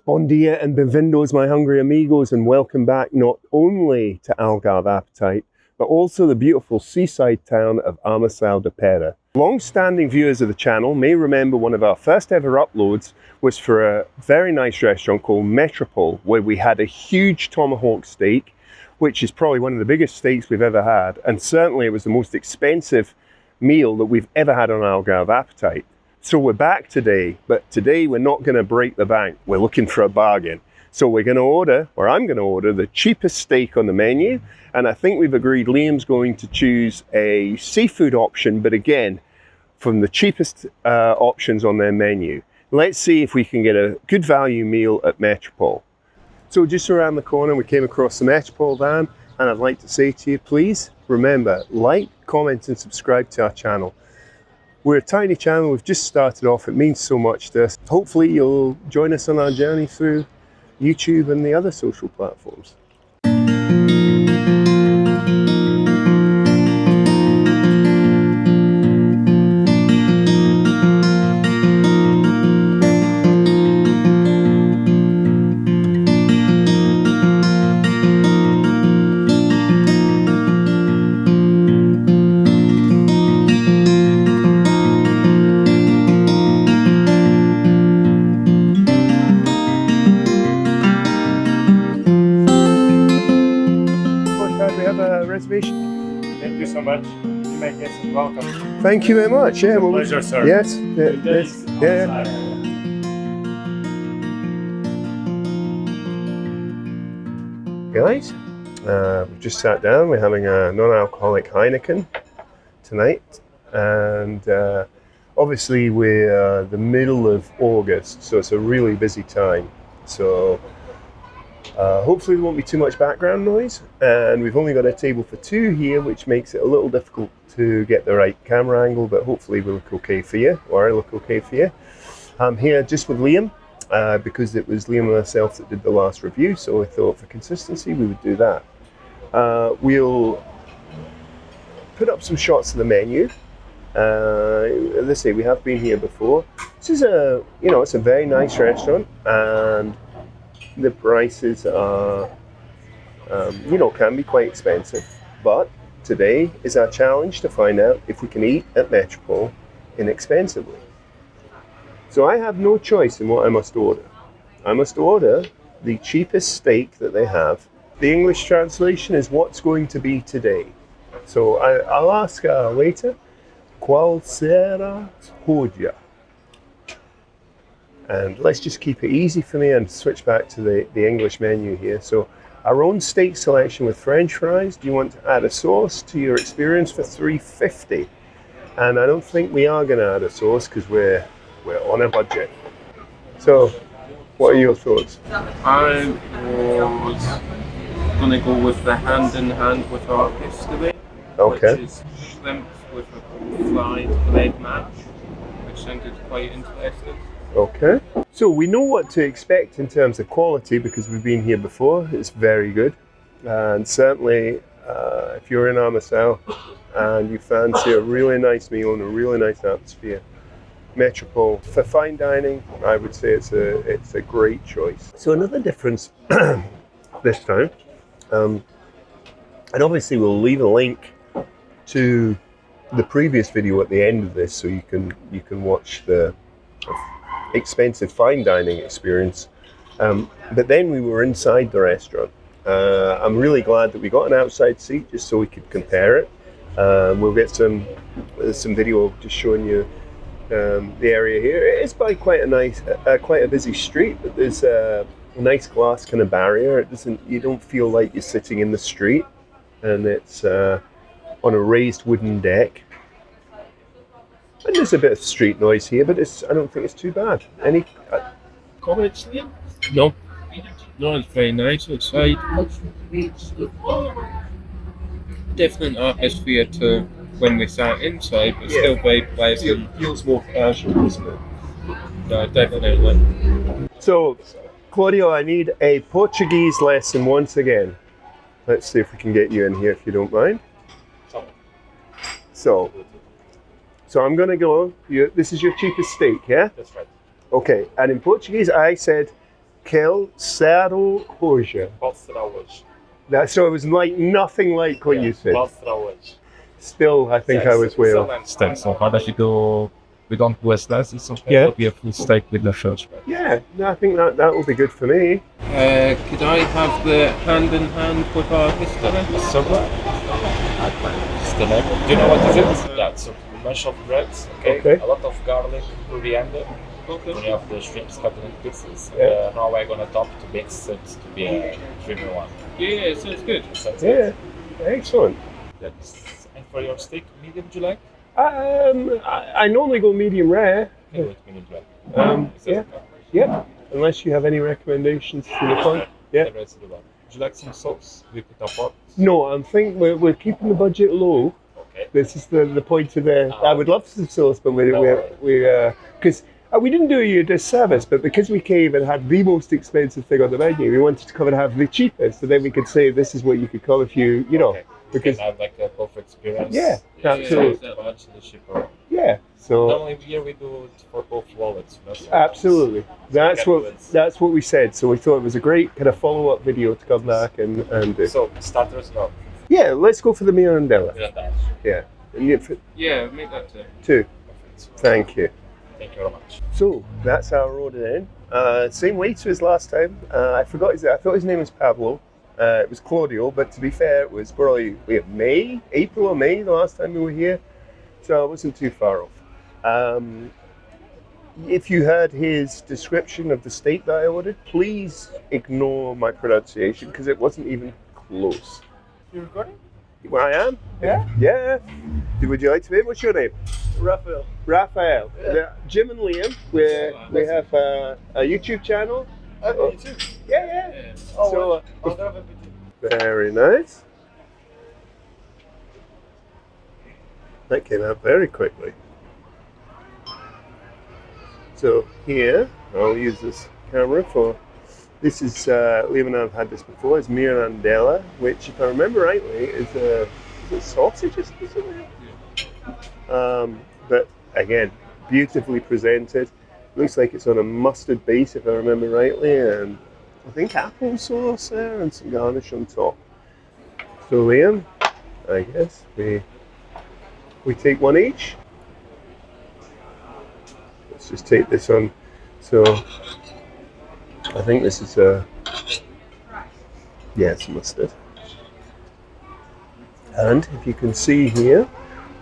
Bon dia and bienvenidos, my hungry amigos, and welcome back not only to Algarve Appetite, but also the beautiful seaside town of Armaçao de Pera. Long-standing viewers of the channel may remember one of our first ever uploads was for a very nice restaurant called Metropole, where we had a huge tomahawk steak, which is probably one of the biggest steaks we've ever had, and certainly it was the most expensive meal that we've ever had on Algarve Appetite. So we're back today, but today we're not going to break the bank. We're looking for a bargain. So we're going to order, or I'm going to order, the cheapest steak on the menu. And I think we've agreed Liam's going to choose a seafood option, but again, from the cheapest options on their menu. Let's see if we can get a good value meal at Metropole. So just around the corner, we came across the Metropole van, and I'd like to say to you, please remember, like, comment, and subscribe to our channel. We're a tiny channel, we've just started off, it means so much to us. Hopefully you'll join us on our journey through YouTube and the other social platforms. Reservation. Thank you so much. You may guess and welcome. Thank you very much. Yeah, it's a pleasure, sir. Yes. Yeah. Guys, we've just sat down. We're having a non-alcoholic Heineken tonight, and obviously we're the middle of August, so it's a really busy time. So. Hopefully there won't be too much background noise, and we've only got a table for two here, which makes it a little difficult to get the right camera angle, but hopefully we look okay for you, or I look okay for you. I'm here just with Liam, because it was Liam and myself that did the last review, so I thought for consistency we would do that. We'll put up some shots of the menu. As I say, we have been here before. This is it's a very nice restaurant, and the prices are, can be quite expensive, but today is our challenge to find out if we can eat at Metropole inexpensively. So I have no choice in what I must order. I must order the cheapest steak that they have. The English translation is what's going to be today. So I'll ask our waiter, qual será hoje? And let's just keep it easy for me and switch back to the English menu here. So our own steak selection with French fries. Do you want to add a sauce to your experience for $3.50? And I don't think we are going to add a sauce because we're on a budget. So what are your thoughts? I was going to go with the hand in hand with our history, okay, which is shrimp with a fried bread mash, which sounded quite interesting. Okay, so we know what to expect in terms of quality because we've been here before. It's very good, and certainly if you're in Armaçao and you fancy a really nice meal and a really nice atmosphere, Metropole for fine dining, I would say it's a great choice. So another difference this time, and obviously we'll leave a link to the previous video at the end of this, so you can watch the expensive fine dining experience, but then we were inside the restaurant. I'm really glad that we got an outside seat just so we could compare it. We'll get some video just showing you the area here. It is by quite a busy street, but there's a nice glass kind of barrier. You don't feel like you're sitting in the street, and it's on a raised wooden deck. And there's a bit of street noise here, but I don't think it's too bad. Any comments, Liam? No, it's very nice outside. Different atmosphere to when we sat inside, but still very pleasant. Feels more casual, doesn't it? No, definitely. So, Claudio, I need a Portuguese lesson once again. Let's see if we can get you in here, if you don't mind. So I'm going to go, this is your cheapest steak, yeah? That's right. Okay, and in Portuguese I said Kel Sado Hoja. So it was like nothing like what you said. Still, I think I was way off. Steak. So how does it go? We don't do a slice, it's okay. Yeah. It'll be a full steak with the fish. Yeah, no, I think that will be good for me. Could I have the hand in hand with our history? Do you know what this is? Yeah, it's a mash of breads, Okay. A lot of garlic, coriander. Okay. Then you have the shrimps cut in pieces. Yeah. Now we're gonna top to mix it to be a creamy one. Yeah, sounds good. Yeah, excellent. And for your steak, medium do you like? I normally go medium rare. I do it medium well. Yeah. Unless you have any recommendations to the front. Yeah. The rest of the one. Would you like some sauce? We put a pot. No, I'm thinking we're keeping the budget low. Okay. This is the point of the. I would love some sauce, but we because we didn't do you a disservice, but because we came and had the most expensive thing on the menu, we wanted to come and have the cheapest, so then we could say this is what you could come if you know. Okay. Because have like a perfect experience. Yeah, absolutely. Yeah, so normally here we do it for both wallets. Absolutely, that's what we said. So we thought it was a great kind of follow-up video to come back and do. So starters now. Yeah, let's go for the Mirandella. Yeah, Yeah, make that two. Thank you. Thank you very much. So that's our order in. Same waiter as last time. I forgot I thought his name was Pablo. It was Claudio, but to be fair, it was probably April or May the last time we were here, so I wasn't too far off. If you heard his description of the steak that I ordered, please ignore my pronunciation because it wasn't even close. You recording? Where I am? Yeah? Yeah. Would you like to be? What's your name? Raphael. Raphael. Yeah. Jim and Liam, we have a YouTube channel. You too? Yeah. Oh, So, Algarve Appetite. very nice. That came out very quickly. So here, I'll use this camera for, this is, Liam and I have had this before, it's Mirandella, which if I remember rightly is it sausages or something? But again, beautifully presented. Looks like it's on a mustard base if I remember rightly, and I think applesauce there and some garnish on top. So Liam, I guess we take one each. Let's just take this on. So I think this is it's mustard. And if you can see here,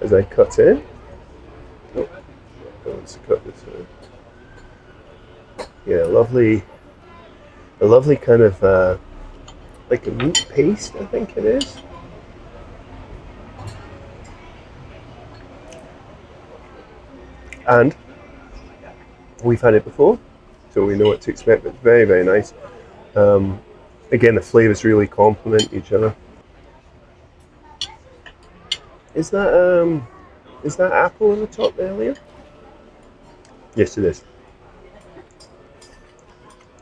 as I cut in, let's cut this in. Yeah, a lovely kind of like a meat paste, I think it is. And we've had it before, so we know what to expect, but it's very, very nice. Again, the flavours really complement each other. Is that apple on the top there, Liam? Yes, it is.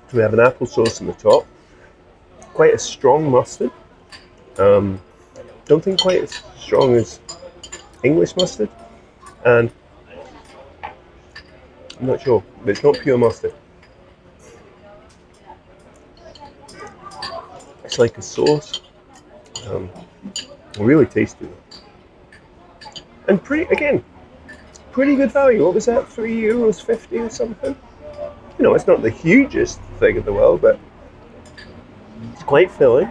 So we have an applesauce on the top. Quite a strong mustard. Don't think quite as strong as English mustard. And I'm not sure, but it's not pure mustard. It's like a sauce. Really tasty. And pretty good value. What was that? €3.50 or something? You know, it's not the hugest thing in the world, but it's quite filling.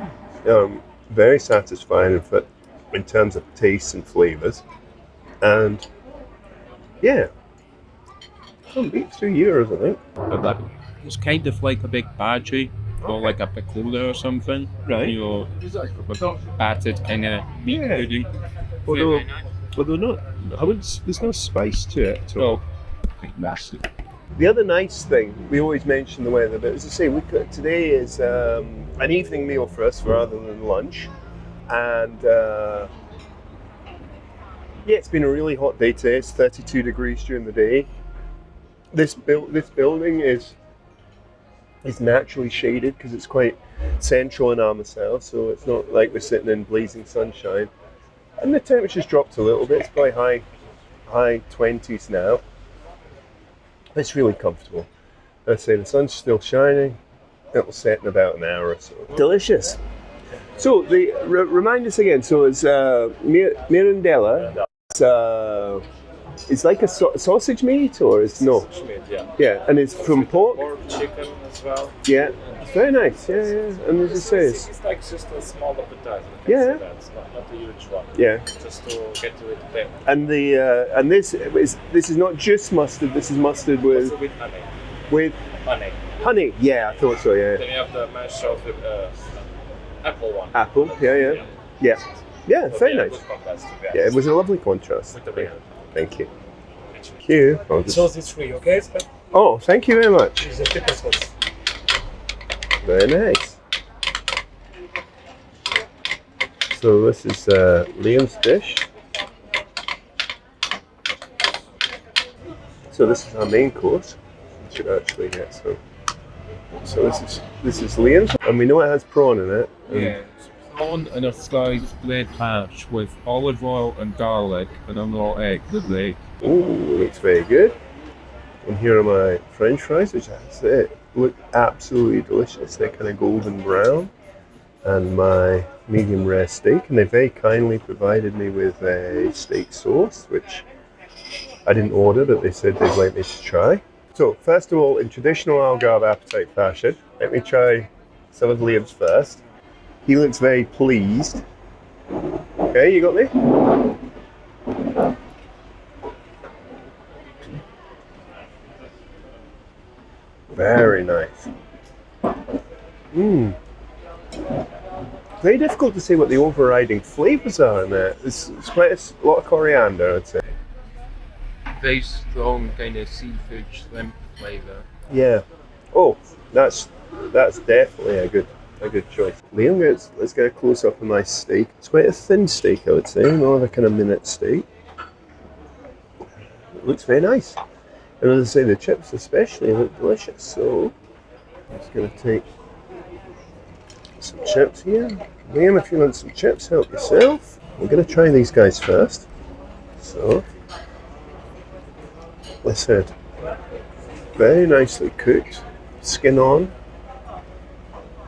Very satisfying in terms of taste and flavours. And yeah, can't beat €3, I think. But that was kind of like a big bhaji or like a picola or something. Right. You know, battered kind of meat pudding. Although there's no spice to it at all. Quite nasty. The other nice thing, we always mention the weather, but as I say, today is an evening meal for us rather than lunch. And it's been a really hot day today. It's 32 degrees during the day. This building is naturally shaded because it's quite central in Armacell, so it's not like we're sitting in blazing sunshine. And the temperature's dropped a little bit. It's probably high 20s now. It's really comfortable. Let's say the sun's still shining. It'll set in about an hour or so. Delicious. So, remind us again. So it's mirandella. It's like a sausage meat, or it's no? Sausage meat, yeah. Yeah, and it's from pork. Pork, chicken as well. Yeah, it's very nice. Yeah, yeah. And as you say, It's like just a small appetizer. Yeah. It's not a huge one. yeah. Just to get to it there. And this is not just mustard. This is mustard Also with honey. with Honey. honey. Yeah, I thought so. Yeah, Then you have the mash of the apple one. apple. Yeah. So Very yeah, nice. good contrast, to be Yeah, it honest. was a lovely contrast. With the ring. Thank you. Thank you. I'll just- Sauce is free, okay? Oh, thank you very much. It's a pepper sauce. Very nice. So this is Liam's dish. So this is our main course. We should actually get some. So this is Liam's, and we know it has prawn in it. and- Yeah, it's prawn and a sliced bread hash with olive oil and garlic and a raw egg. Lovely. Ooh, looks very good. And here are my French fries, which that's it. Look absolutely delicious. They're kind of golden brown. And my medium rare steak, and they very kindly provided me with a steak sauce, which I didn't order, but they said they'd like me to try. So first of all, in traditional Algarve Appetite fashion, let me try some of Liam's first. He looks very pleased. Okay, you got me? Very nice. Very difficult to say what the overriding flavours are in there. It's quite a lot of coriander, I'd say. Very strong kind of seafood shrimp flavour. Yeah. Oh, that's definitely a good choice. Liam, let's get a close up of my steak. It's quite a thin steak, I would say, more of a kind of minute steak. It looks very nice. And as I say, the chips especially look delicious. So I'm just going to take some chips here. Liam, if you want some chips, help yourself. We're going to try these guys first. So, I said, very nicely cooked. Skin on.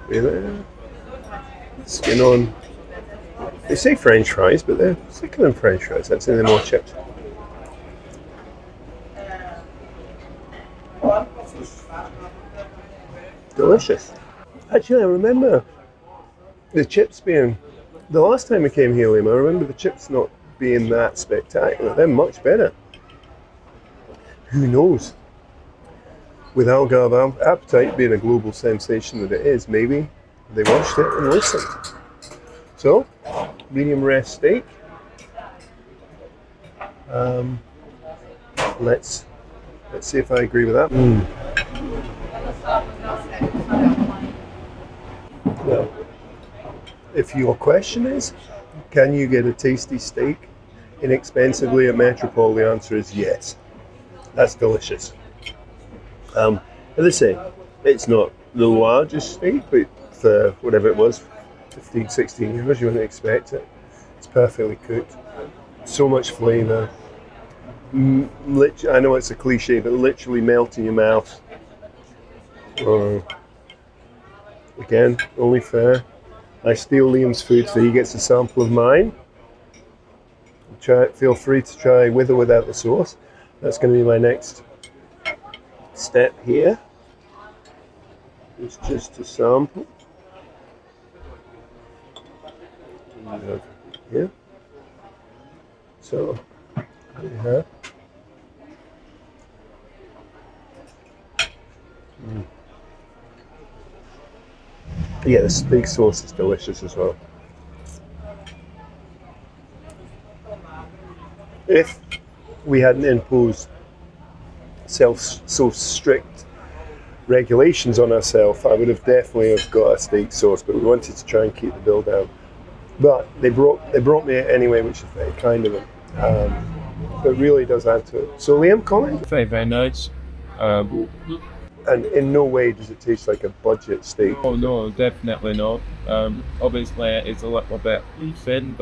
See there? Skin on. They say French fries, but they're thicker than French fries. I'd say they're more chips. Delicious. Actually, I remember the chips being, the last time we came here, Liam, I remember the chips not being that spectacular. They're much better. Who knows? With Algarve Appetite being a global sensation that it is, maybe they watched it and listened. So, medium rare steak. Let's see if I agree with that. Well, if your question is, can you get a tasty steak inexpensively at Metropole, the answer is yes. That's delicious. As I say, it's not the largest steak, but for whatever it was, 15, 16 euros, you wouldn't expect it. It's perfectly cooked. So much flavour. I know it's a cliche, but literally melt in your mouth. Again, only fair. I steal Liam's food so he gets a sample of mine. Feel free to try with or without the sauce. That's going to be my next step here. It's just a sample. Here. So, we have. Yeah, the steak sauce is delicious as well. If we hadn't imposed so strict regulations on ourselves, I would have definitely got a steak sauce, but we wanted to try and keep the bill down. But they brought me it anyway, which is very kind of them. But it really does add to it. So Liam, comment? Very, very nice. And in no way does it taste like a budget steak. Oh no, definitely not. Obviously it's a little bit thin,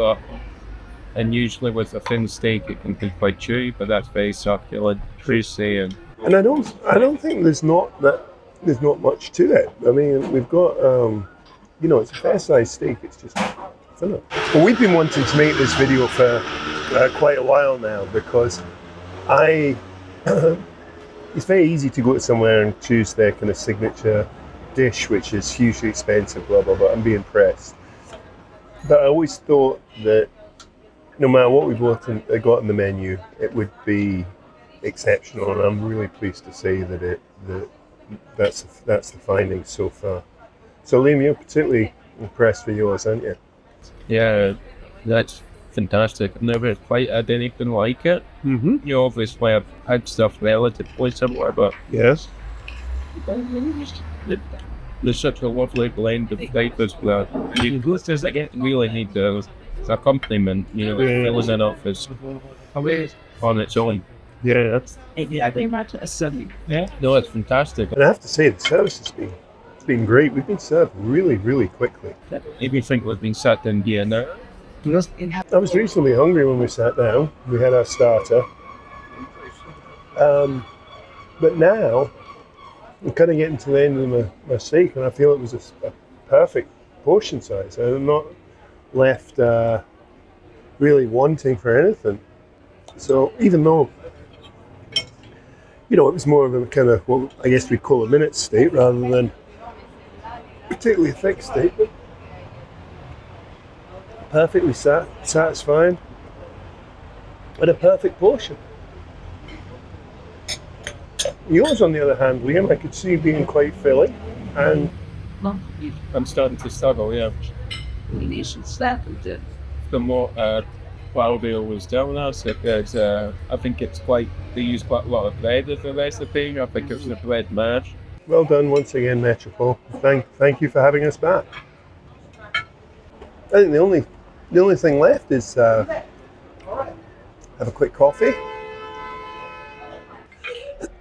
and usually with a thin steak it can be quite chewy, but that's very succulent, juicy, and I don't think there's not that there's not much to it. I mean, we've got, you know, it's a fair-sized steak. It's just thinner. Well, we've been wanting to make this video for quite a while now because it's very easy to go to somewhere and choose their kind of signature dish, which is hugely expensive, blah, blah, blah, and be impressed. But I always thought that no matter what we've got on the menu, it would be exceptional, and I'm really pleased to say that that's the finding so far. So Liam, you're particularly impressed with yours, aren't you? Yeah, that's fantastic. I've never quite had anything like it. Mm-hmm. You know, obviously I've had stuff relatively similar, but Yes. there's such a lovely blend of flavors that you really need the accompaniment, you know, filling it up is on its own. Yeah, that's. No, it's fantastic. And I have to say, the service has been great. We've been served really, really quickly. Everything was being sat in here now. I was reasonably hungry when we sat down. We had our starter. But now, I'm kind of getting to the end of my steak, and I feel it was a perfect portion size. I'm not left really wanting for anything. So even though, you know, it was more of a kind of what I guess we'd call a minute steak rather than particularly thick steak, but perfectly satisfying and a perfect portion. Yours, on the other hand, Liam, I could see being quite filling, and I'm starting to struggle, yeah. The more Claudio was telling us, I think it's they use quite a lot of bread as a recipe. I think it's the bread mash. well done once again, Metropole. Thank you for having us back. I think the only thing left is have a quick coffee.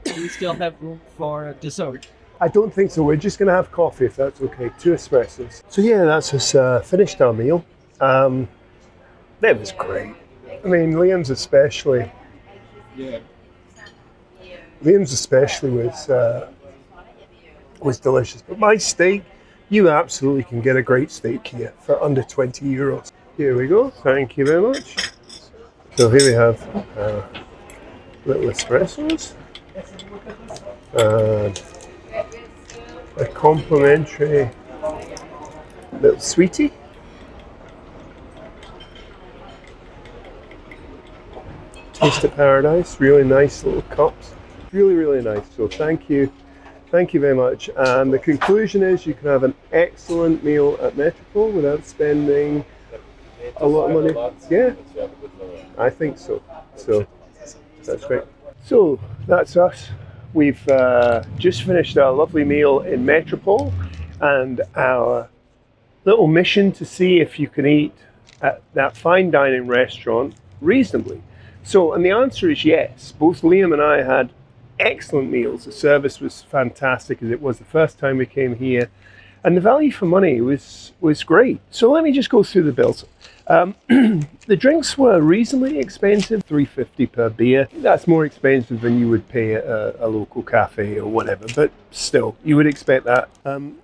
Do we still have room for dessert? I don't think so. We're just going to have coffee, if that's okay. 2 espressos. So yeah, that's us finished our meal. That was great. I mean, Liam's especially was delicious. But my steak, you absolutely can get a great steak here for under €20. Here we go. Thank you very much. So here we have little espressos. A complimentary little sweetie. Taste of paradise. Really nice little cups. Really, really nice. So thank you very much. And the conclusion is you can have an excellent meal at Metropole without spending a lot of money. Yeah, I think so. So that's great. So that's us. We've just finished our lovely meal in Metropole, and our little mission to see if you can eat at that fine dining restaurant reasonably. So, and the answer is yes. Both Liam and I had excellent meals. The service was fantastic, as it was the first time we came here, and the value for money was great. So let me just go through the bills. The drinks were reasonably expensive, $3.50 per beer. That's more expensive than you would pay at a local cafe or whatever, but still, you would expect that.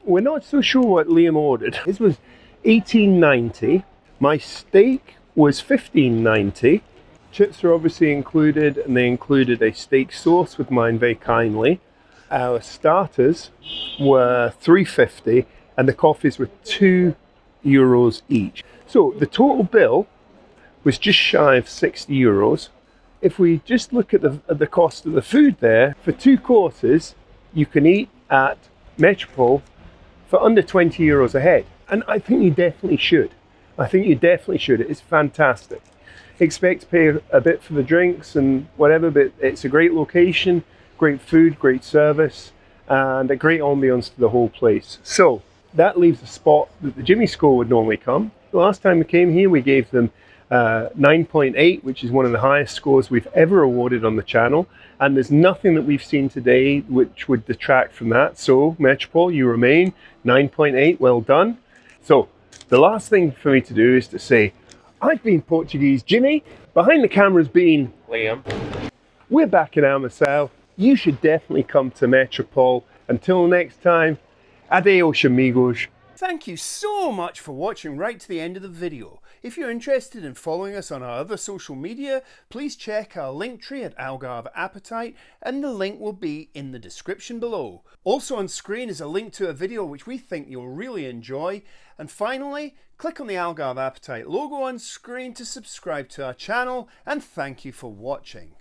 We're not so sure what Liam ordered. His was $18.90. My steak was $15.90. Chips are obviously included, and they included a steak sauce with mine very kindly. Our starters were $3.50, and the coffees were €2 each. So the total bill was just shy of €60. If we just look at the cost of the food there, for 2 courses, you can eat at Metropole for under €20 a head. And I think you definitely should. It's fantastic. Expect to pay a bit for the drinks and whatever, but it's a great location, great food, great service, and a great ambience to the whole place. So that leaves a spot that the Jimmy score would normally come. The last time we came here, we gave them 9.8, which is one of the highest scores we've ever awarded on the channel. And there's nothing that we've seen today which would detract from that. So Metropole, you remain 9.8, well done. So the last thing for me to do is to say, I've been Portuguese Jimmy. Behind the camera's been Liam. We're back in Almacel. You should definitely come to Metropole. Until next time, adios amigos. Thank you so much for watching right to the end of the video. If you're interested in following us on our other social media, please check our link tree at Algarve Appetite, and the link will be in the description below. Also on screen is a link to a video which we think you'll really enjoy. And finally, click on the Algarve Appetite logo on screen to subscribe to our channel, and thank you for watching.